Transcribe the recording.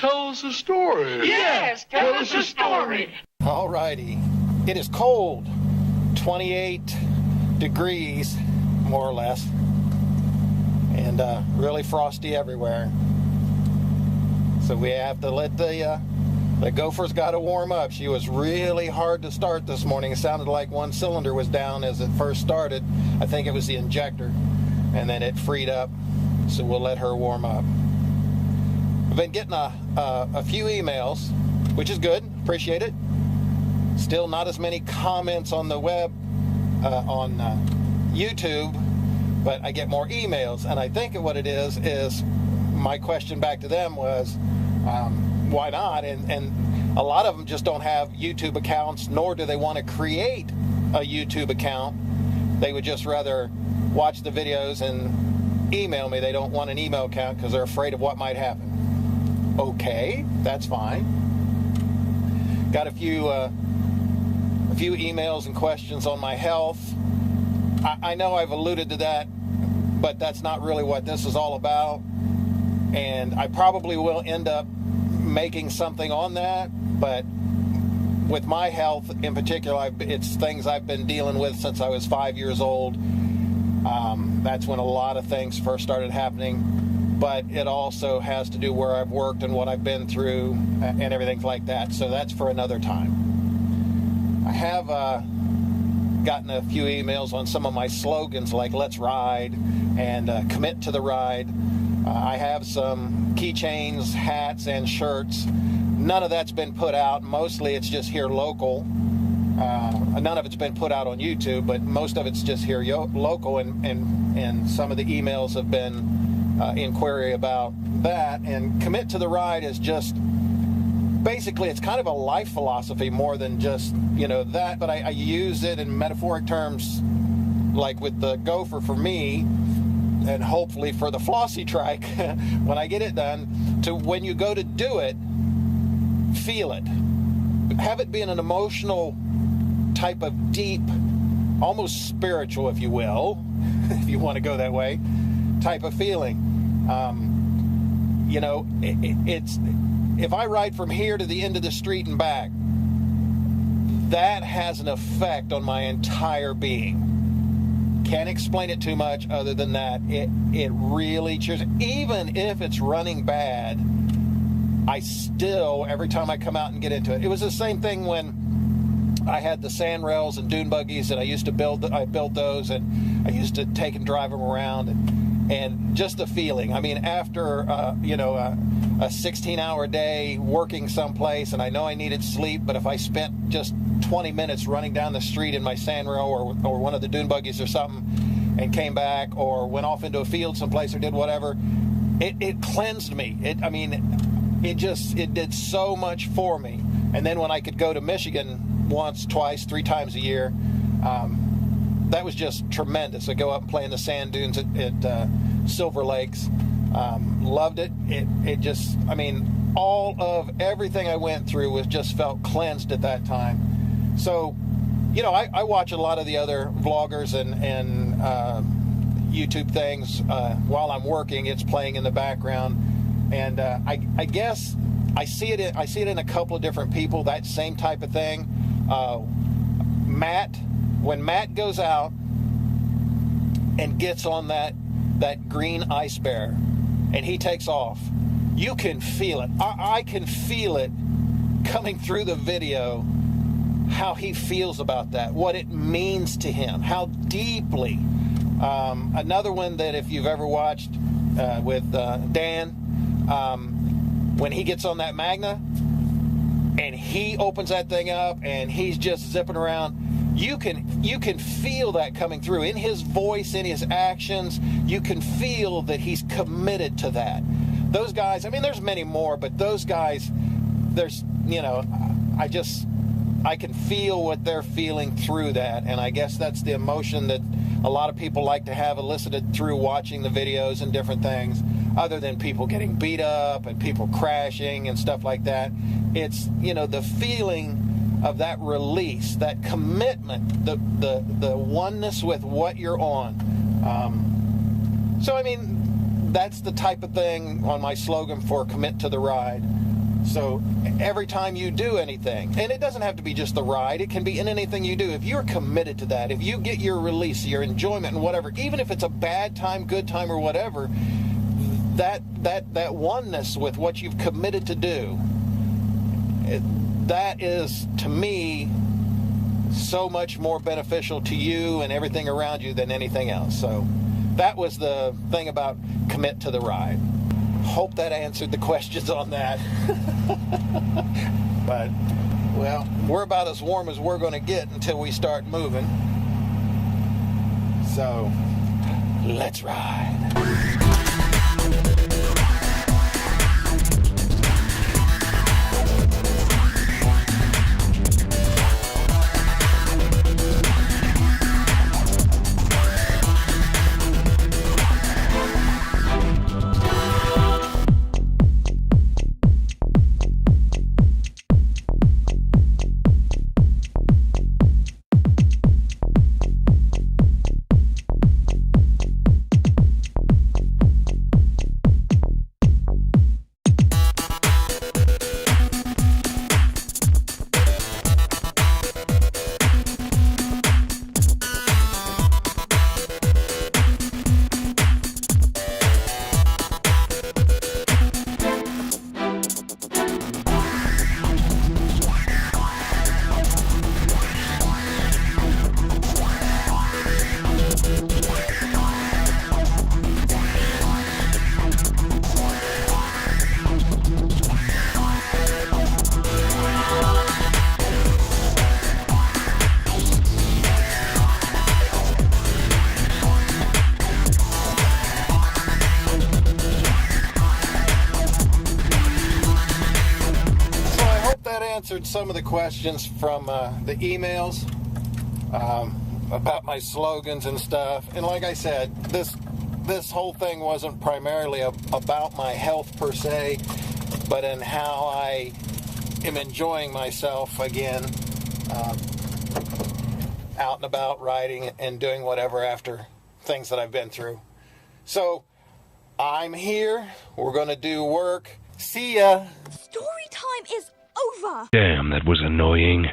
tell us a story. Yes, tell us a story. All righty. It is cold, 28 degrees, more or less, and really frosty everywhere. So we have to let the gopher's got to warm up. She was really hard to start this morning. It sounded like one cylinder was down as it first started. I think it was the injector, and then it freed up. So we'll let her warm up. I've been getting a few emails, which is good. Appreciate it. Still not as many comments on the web, on YouTube, but I get more emails. And I think what it is my question back to them was, why not? And a lot of them just don't have YouTube accounts, nor do they want to create a YouTube account. They would just rather watch the videos and email me. They don't want an email account because they're afraid of what might happen. Okay, that's fine. Got a few emails and questions on my health. I know I've alluded to that, but that's not really what this is all about. And I probably will end up making something on that, but with my health in particular, it's things I've been dealing with since I was 5 years old. That's when a lot of things first started happening, but it also has to do where I've worked and what I've been through and everything like that. So that's for another time. I have gotten a few emails on some of my slogans like "Let's Ride" and "Commit to the Ride." I have some keychains, hats, and shirts. None of that's been put out. Mostly it's just here local. None of it's been put out on YouTube, but most of it's just here local, and some of the emails have been inquiry about that. And "Commit to the Ride" is just basically, it's kind of a life philosophy more than just, that, but I use it in metaphoric terms, like with the gopher for me, and hopefully for the flossy trike when I get it done, to when you go to do it, feel it. Have it be an emotional type of deep, almost spiritual, if you will, if you want to go that way, type of feeling. It's if I ride from here to the end of the street and back, that has an effect on my entire being. Can't explain it too much other than that. It really cheers. Even if it's running bad, I still, every time I come out and get into it. It was the same thing when I had the sand rails and dune buggies that I used to build. I built those, and I used to take and drive them around, and just the feeling. I mean, after a 16-hour day working someplace, and I know I needed sleep, but if I spent just 20 minutes running down the street in my sand rail or one of the dune buggies or something, and came back or went off into a field someplace or did whatever, it cleansed me. It did so much for me. And then when I could go to Michigan once, twice, 3 times a year, that was just tremendous. I go up and play in the sand dunes at Silver Lakes. Loved it. It just, all of everything I went through was just felt cleansed at that time. So, I watch a lot of the other vloggers and YouTube things while I'm working. It's playing in the background, and I guess I see it in a couple of different people. That same type of thing. When Matt goes out and gets on that green ice bear, and he takes off, you can feel it. I can feel it coming through the video, how he feels about that, what it means to him, how deeply. Another one that if you've ever watched with Dan, when he gets on that Magna and he opens that thing up and he's just zipping around, you can feel that coming through in his voice, in his actions. You can feel that he's committed to that. Those guys, there's many more, but those guys, I can feel what they're feeling through that, and I guess that's the emotion that a lot of people like to have elicited through watching the videos and different things, other than people getting beat up and people crashing and stuff like that. It's, the feeling of that release, that commitment, the oneness with what you're on. So, that's the type of thing on my slogan for Commit to the Ride. So every time you do anything, and it doesn't have to be just the ride, it can be in anything you do. If you're committed to that, if you get your release, your enjoyment and whatever, even if it's a bad time, good time or whatever, that oneness with what you've committed to do, that is, to me, so much more beneficial to you and everything around you than anything else. So that was the thing about commit to the ride. Hope that answered the questions on that. But, well, we're about as warm as we're going to get until we start moving. So, let's ride. Answered some of the questions from the emails about my slogans and stuff. And like I said, this whole thing wasn't primarily about my health per se, but in how I am enjoying myself again, out and about riding and doing whatever after things that I've been through. So I'm here. We're going to do work. See ya. Story time is over. Damn, that was annoying.